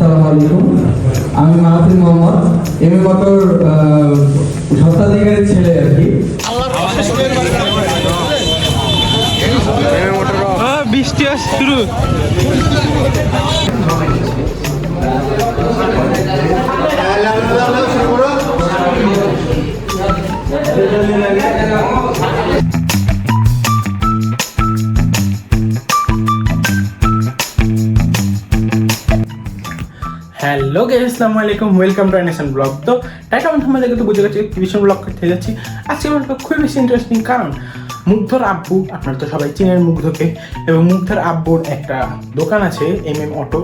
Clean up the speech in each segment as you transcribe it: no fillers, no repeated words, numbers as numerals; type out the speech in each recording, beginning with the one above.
আসসালামু আলাইকুম। আমি মাহফুজ মোহাম্মদ, এমএ মোটর স্বত্বাধিকারীর ছেলে আর কি। বৃষ্টি আসছে শুরু। হ্যালো গাইস, আসসালামু আলাইকুম, ওয়েলকাম টু অ্যানিমেশন ব্লগ। তো টাইটেল আমরা দেখে তো বুঝে গেছি কিভিশন ব্লগ করতে যাচ্ছি। আজকে ব্লগটা খুবই বেশি ইন্টারেস্টিং, কারণ মুগ্ধর আব্বু, আপনারা তো সবাই চিনেন মুগ্ধকে, এবং মুগ্ধর আব্বুর একটা দোকান আছে MM অটো।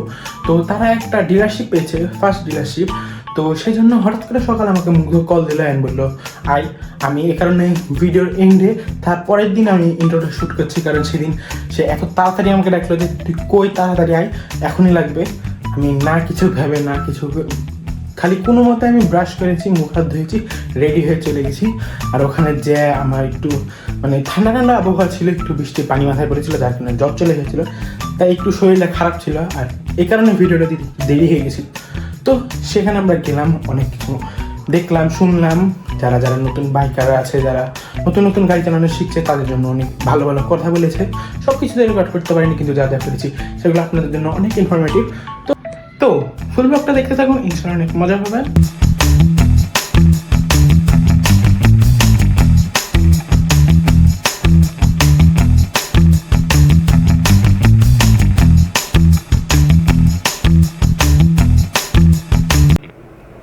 তো তারা একটা ডিলারশিপ পেয়েছে, ফার্স্ট ডিলারশিপ। তো সেই জন্য হঠাৎ করে সকালে আমাকে মুগ্ধ কল দিল অ্যান্ড বললো আমি এই কারণে ভিডিওর এন্ডে তার পরের দিন আমি ইন্ট্রোটা শ্যুট করছি, কারণ সেদিন সে এত তাড়াতাড়ি আমাকে ডাকলো যে তুই কই, তাড়াতাড়ি আয়, এখনই লাগবে। আমি না কিছু ভেবে, না কিছু খালি কোনো মতে আমি ব্রাশ করেছি, মুখ হাত ধুয়েছি, রেডি হয়ে চলে গেছি। আর ওখানে যে আমার একটু মানে ঠান্ডা ঠান্ডা আবহাওয়া ছিল, একটু বৃষ্টি পানি মাথায় পড়েছিল, যার কারণে জ্বর চলে গেছিলো, তাই একটু শরীরটা খারাপ ছিল, আর এই কারণে ভিডিওটা দিতে দেরি হয়ে গেছিল। তো সেখানে আমরা গেলাম, অনেক কিছু দেখলাম, শুনলাম। যারা যারা নতুন বাইকাররা আছে, যারা নতুন নতুন গাড়ি চালানো শিখছে, তাদের জন্য অনেক ভালো ভালো কথা বলেছে। সব কিছু রেকর্ড করতে পারিনি, কিন্তু যা যা করেছি সেগুলো আপনাদের জন্য অনেক ইনফরমেটিভ। তো ফুল ব্লগটা দেখতে থাকুন, ইনশাআল্লাহ অনেক মজা হবে।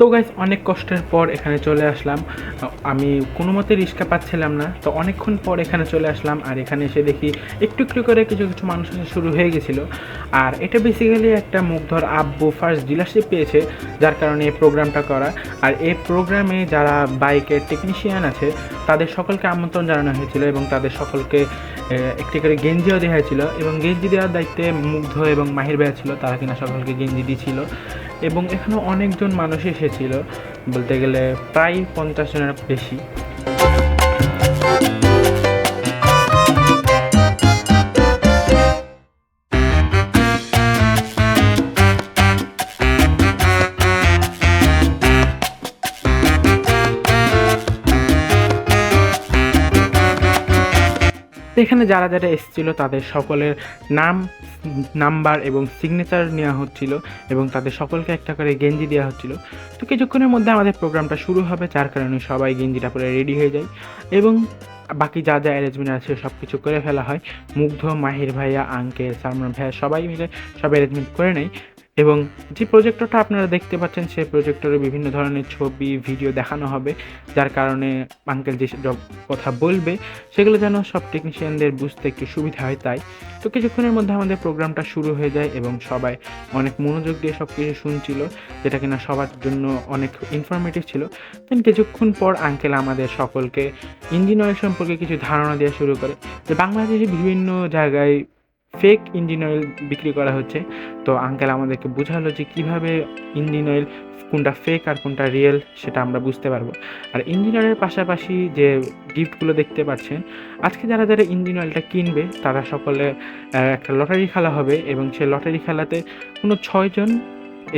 তো গাইস, অনেক কষ্টের পর এখানে চলে আসলাম। আমি কোনো মতে রিক্সা পাচ্ছিলাম না, তো অনেকক্ষণ পর এখানে চলে আসলাম। আর এখানে এসে দেখি একটু একটু করে কিছু কিছু মানুষ শুরু হয়ে গেছিলো। আর এটা বেসিক্যালি একটা মুগ্ধর আব্বু ফার্স্ট ডিলারশিপ পেয়েছে, যার কারণে এই প্রোগ্রামটা করা। আর এই প্রোগ্রামে যারা বাইকের টেকনিশিয়ান আছে তাদের সকলকে আমন্ত্রণ জানানো হয়েছিল, এবং তাদের সকলকে একটি করে গেঞ্জিও দেওয়া হয়েছিল, এবং গেঞ্জি দেওয়ার দায়িত্বে মুগ্ধ এবং মাহির ভাইয়া ছিল, তারা কিনা সকলকে গেঞ্জি দিয়েছিল। এবং এখানে অনেকজন মানুষ এসেছিল, বলতে গেলে প্রায় 50 জনের বেশি। এখানে যারা যারা এসেছিল তাদের সকলের নাম্বার এবং সিগনেচার নেওয়া হচ্ছিল, এবং তাদের সকলকে একটা করে গেঞ্জি দেওয়া হচ্ছিল। তো কিছুক্ষণের মধ্যে আমাদের প্রোগ্রামটা শুরু হবে, যার কারণে সবাই গেঞ্জিটা পরে রেডি হয়ে যায়, এবং বাকি যা যা অ্যারেঞ্জমেন্ট আছে সব কিছু করে ফেলা হয়। মুগ্ধ, মাহির ভাইয়া, আঙ্কেল, সালমান ভাইয়া সবাই মিলে সব অ্যারেঞ্জমেন্ট করে নেয়। এবং যে প্রজেক্টরটা আপনারা দেখতে পাচ্ছেন, সেই প্রজেক্টরে বিভিন্ন ধরনের ছবি, ভিডিও দেখানো হবে, যার কারণে আঙ্কেল যে কথা বলবে সেগুলো যেন সব টেকনিশিয়ানদের বুঝতে একটু সুবিধা হয়। তাই তো কিছুক্ষণের মধ্যে আমাদের প্রোগ্রামটা শুরু হয়ে যায়, এবং সবাই অনেক মনোযোগ দিয়ে সব কিছু শুনছিল, যেটা কিনা সবার জন্য অনেক ইনফরমেটিভ ছিল। দেন কিছুক্ষণ পর আঙ্কেল আমাদের সকলকে ইঞ্জিন অয়েল সম্পর্কে কিছু ধারণা দেওয়া শুরু করে, যে বাংলাদেশে বিভিন্ন জায়গায় ফেক ইঞ্জিন অয়েল বিক্রি করা হচ্ছে। তো আঙ্কেল আমাদেরকে বোঝালো যে কীভাবে ইঞ্জিন অয়েল কোনটা ফেক আর কোনটা রিয়েল সেটা আমরা বুঝতে পারবো। আর ইঞ্জিন অয়েলের পাশাপাশি যে গিফটগুলো দেখতে পাচ্ছেন, আজকে যারা যারা ইঞ্জিন অয়েলটা কিনবে তারা সকলে একটা লটারি খেলা হবে, এবং সেই লটারি খেলাতে কোনো 6 জন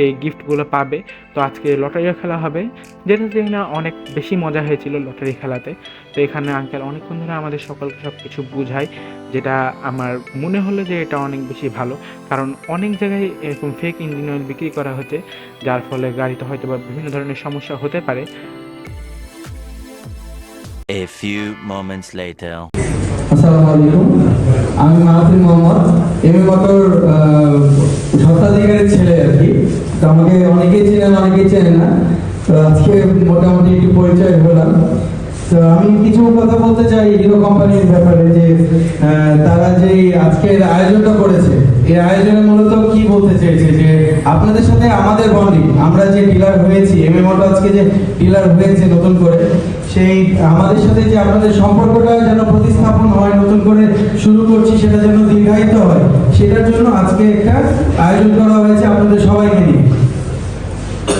এই গিফটগুলো পাবে। তো আজকে লটারিও খেলা হবে, যেটাতে না অনেক বেশি মজা হয়েছিল লটারি খেলাতে। তো এখানে আঙ্কেল অনেকক্ষণ ধরে আমাদের সকলকে সব কিছু বোঝায়, যেটা আমার মনে হলো যে এটা অনেক বেশি ভালো, কারণ অনেক জায়গায় এরকম ফেক ইঞ্জিন অয়েল বিক্রি করা হচ্ছে, যার ফলে গাড়িতে হয়তো বা বিভিন্ন ধরনের সমস্যা হতে পারে। A few moments later. আসসালামু আলাইকুম। আমি মাহফুজ মোহাম্মদ, এমএ মোটর স্বত্বাধিকারীর ছেলে আর কি। তো আমাকে অনেকেই চেনেন, অনেকেই চেনেন না। তো আজকে মোটামুটি একটু পরিচয় হলাম। তো আমি কিছু কথা বলতে চাই হিরো কোম্পানির ব্যাপারে, যে তারা যে আজকের আয়োজনটা করেছে, এই আয়োজনে মূলত কি বলতে চেয়েছে, যে আপনাদের সাথে আমাদের বন্ডিং, আমরা যে ডিলার হয়েছি, এমএ মোটর আজকে যে ডিলার হয়েছে নতুন করে, সেই আমাদের সাথে যে আপনাদের সম্পর্কটা যেন প্রতিস্থাপন হয়, নতুন করে শুরু করছি, সেটা যেন দীর্ঘায়িত হয়, সেটার জন্য আজকে একটা আয়োজন করা হয়েছে আপনাদের সবাইকে নিয়ে।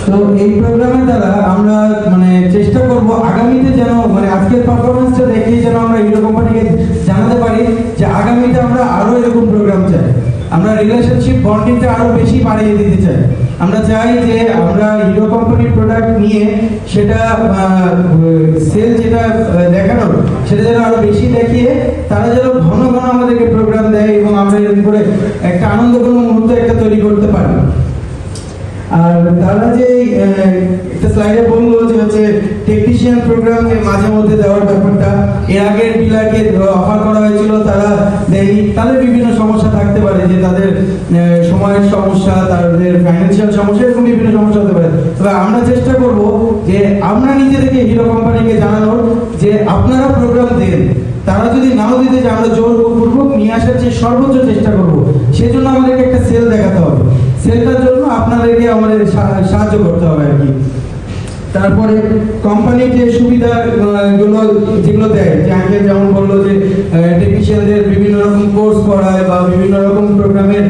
তো এই প্রোগ্রামের দ্বারা আমরা চেষ্টা করব আগামীতে যেন আজকের পারফরমেন্সটা দেখেই যেন আমরা হিরো কোম্পানিকে জানাতে পারি যে আগামীতে আমরা আরো এরকম প্রোগ্রাম চাই, আমরা রিলেশনশিপ বন্ডিংটা আরো বেশি বাড়িয়ে দিতে চাই। আমরা চাই যে আমরা হিরো কোম্পানির প্রোডাক্ট নিয়ে সেটা সেল যেটা দেখানোর সেটা যেন আরো বেশি দেখিয়ে তারা যেন ঘন ঘন আমাদেরকে প্রোগ্রাম দেয় এবং আমরা এরকম করে একটা আনন্দঘন মুহূর্ত একটা তৈরি করতে পারি। আর তারা যে একটা স্লাইডে বললো যে হচ্ছে টেকনিশিয়ান প্রোগ্রামে মাঝে মধ্যে দেওয়ার ব্যাপারটা, এর আগের ডিলারকে অফার করা হয়েছিল, তারা দেয়নি। তাদের বিভিন্ন সমস্যা থাকতে পারে, যে তাদের সময়ের সমস্যা, তাদের ফাইন্যান্সিয়াল সমস্যা, এরকম বিভিন্ন সমস্যা হতে পারে। তবে আমরা চেষ্টা করব যে আমরা নিজে থেকে হিরো কোম্পানিকে জানানোর যে আপনারা প্রোগ্রাম দেন, তারা যদি নাও দিতে যে আমরা জোরপূর্বক নিয়ে আসার যে সর্বোচ্চ চেষ্টা করব। সেজন্য আমাদেরকে একটা সেল দেখাতে হবে, সেলটার জন্য আপনাদেরকে আমাদের সাহায্য করতে হবে আর কি। তারপরে কোম্পানির যে সুবিধা গুলো যেগুলো দেয়, যে আগে যেমন বললো যে টেকনিশিয়ানদের বিভিন্ন রকম কোর্স করায় বা বিভিন্ন রকম প্রোগ্রামের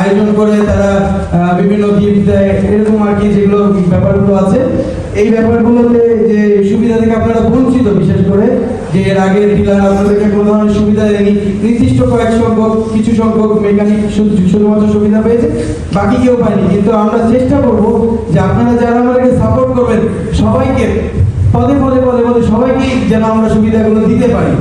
আয়োজন করে, তারা বিভিন্ন গিফট দেয়, এরকম আর কি যেগুলো ব্যাপারগুলো আছে। এই ব্যাপারগুলোতে যে সুবিধা থেকে আপনারা বঞ্চিত, বিশেষ করে যে এর আগের ডিলার আপনাদেরকে কোনো ধরনের সুবিধা দেয়নি, নির্দিষ্ট কিছু সংখ্যক মেকানিক শুধুমাত্র সুবিধা পেয়েছে, বাকি কেউ পায়নি। কিন্তু আমরা চেষ্টা করব যে আপনারা যারা আমাদেরকে সাপোর্ট করবেন সবাইকে পদে পদে পদে পদে সবাইকে যেন আমরা সুবিধাগুলো দিতে পারি।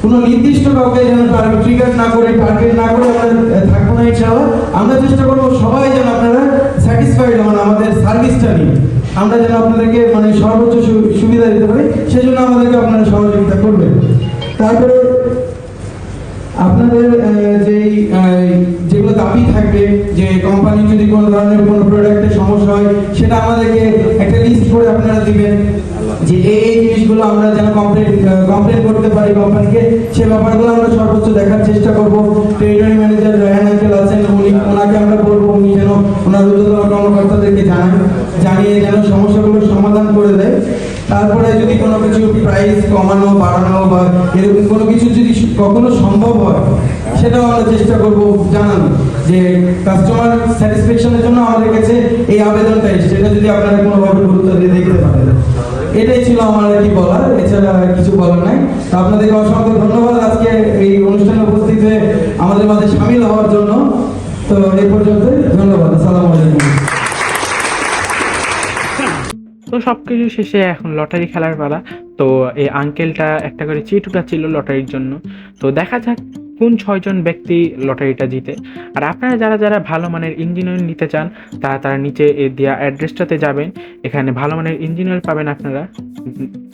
কোনো নির্দিষ্ট কাউকে যেন ট্রিগার না করে, টার্গেট না করে আমরা থাকবো না ইনশাআল্লাহ। আমরা চেষ্টা করবো সবাই যেন আপনারা স্যাটিসফাইড হন আমাদের সার্ভিসটা নিয়ে, আমরা যেন আপনাদেরকে মানে সর্বোচ্চ সুবিধা দিতে পারি, সেজন্য আমাদেরকে আপনারা সহযোগিতা করবেন। তারপরে আপনাদের যেগুলো দাবি থাকবে, যে কোম্পানি যদি কোনো ধরনের কোনো প্রোডাক্টের সমস্যা হয়, সেটা আমাদেরকে একটা লিস্ট করে আপনারা দিবেন, যে এই জিনিসগুলো আমরা যেন কমপ্লেন করতে পারি কোম্পানিকে। সে ব্যাপারগুলো আমরা সর্বোচ্চ দেখার চেষ্টা করব। টেরিটরি ম্যানেজার রায়হান আঙ্কেল আছেন, ওনাকে আমরা বলবো উনি যেন ওনার ঊর্ধ্বতন কর্মকর্তাদেরকে জানিয়ে যেন সমস্যাগুলোর সমাধান করে দেয়। তারপরে যদি কোনো কিছু প্রাইস কমানো বাড়ানো বা এরকম কোনো কিছু যদি কখনো সম্ভব হয়, সেটাও আমরা চেষ্টা করব জানানো, যে কাস্টমার স্যাটিসফ্যাকশনের জন্য আমাদের কাছে এই আবেদনটা এসেছে, সেটা যদি আপনারা কোনোভাবে গুরুত্ব দিয়ে দেখতে পারেন। এটাই ছিল আমার আর কি বলার, এছাড়া কিছু বলার নাই। তো আপনাদেরকে অসংখ্য ধন্যবাদ আজকে এই অনুষ্ঠানে উপস্থিত হয়ে আমাদের মাঝে সামিল হওয়ার জন্য। তো এই পর্যন্ত ধন্যবাদ, আসসালামু আলাইকুম। তো সব কিছু শেষে এখন লটারি খেলার পালা। তো এই আঙ্কেলটা একটা করে চিট উঠাচ্ছিল লটারির জন্য। তো দেখা যাক কোন 6 জন ব্যক্তি লটারিটা জিতে। আর আপনারা যারা যারা ভালো মানের ইঞ্জিনিয়ার নিতে চান, তারা নিচে দেওয়া অ্যাড্রেসটাতে যাবেন। এখানে ভালো মানের ইঞ্জিনিয়ার পাবেন আপনারা।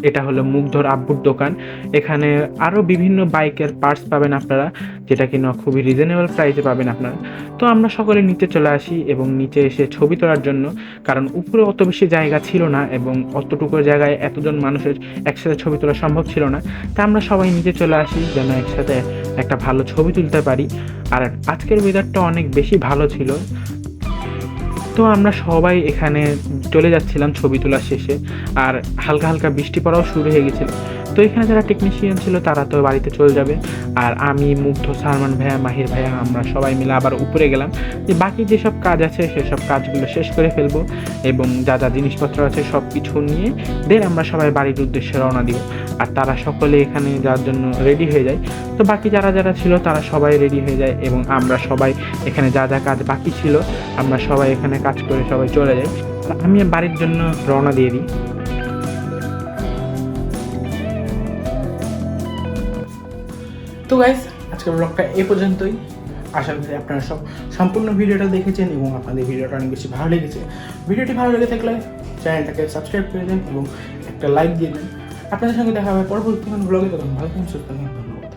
এটা হলো মুগ্ধর আব্বুর দোকান। এখানে আরও বিভিন্ন বাইকের পার্টস পাবেন আপনারা, যেটা কিনা খুবই রিজনেবল প্রাইসে পাবেন আপনারা। তো আমরা সকলে নিচে চলে আসি এবং নিচে এসে ছবি তোলার জন্য, কারণ উপরে অত বেশি জায়গা ছিল না এবং অতটুকু জায়গায় এতজন মানুষের একসাথে ছবি তোলা সম্ভব ছিল না। তা আমরা সবাই নিচে চলে আসি যেন একসাথে একটা ভালো ছবি তুলতে পারি। আর আজকের ওয়েদারটা অনেক বেশি ভালো ছিল। তো আমরা সবাই এখানে চলে যাচ্ছিলাম ছবি তোলার শেষে, আর হালকা হালকা বৃষ্টি পড়াও শুরু হয়ে গেছিল। তো এখানে যারা টেকনিশিয়ান ছিল তারা তো বাড়িতে চলে যাবে, আর আমি, মুগ্ধ, সালমান ভাইয়া, মাহির ভাইয়া আমরা সবাই মিলে আবার উপরে গেলাম, যে বাকি যেসব কাজ আছে সেসব কাজগুলো শেষ করে ফেলবো এবং যা যা জিনিসপত্র আছে সব কিছু নিয়ে দেন আমরা সবাই বাড়ির উদ্দেশ্যে রওনা দিব। আর তারা সকলে এখানে যাওয়ার জন্য রেডি হয়ে যায়। তো বাকি যারা যারা ছিল তারা সবাই রেডি হয়ে যায় এবং আমরা সবাই এখানে যা যা কাজ বাকি ছিল আমরা সবাই এখানে কাজ করে সবাই চলে যাই। আর আমি বাড়ির জন্য রওনা দিয়ে দিই। তো গাইস, আজকের ব্লগটা এ পর্যন্তই। আশা করি আপনারা সব সম্পূর্ণ ভিডিওটা দেখেছেন এবং আপনাদের ভিডিওটা অনেক বেশি ভালো লেগেছে। ভিডিওটি ভালো লেগে থাকলে চ্যানেলটাকে সাবস্ক্রাইব করে দেন এবং একটা লাইক দিয়ে দেন। আপনাদের সঙ্গে দেখা হবে পরবর্তী কোনো ব্লগে। তখন ভালো থাকুন, সুস্থ থাকুন, ধন্যবাদ।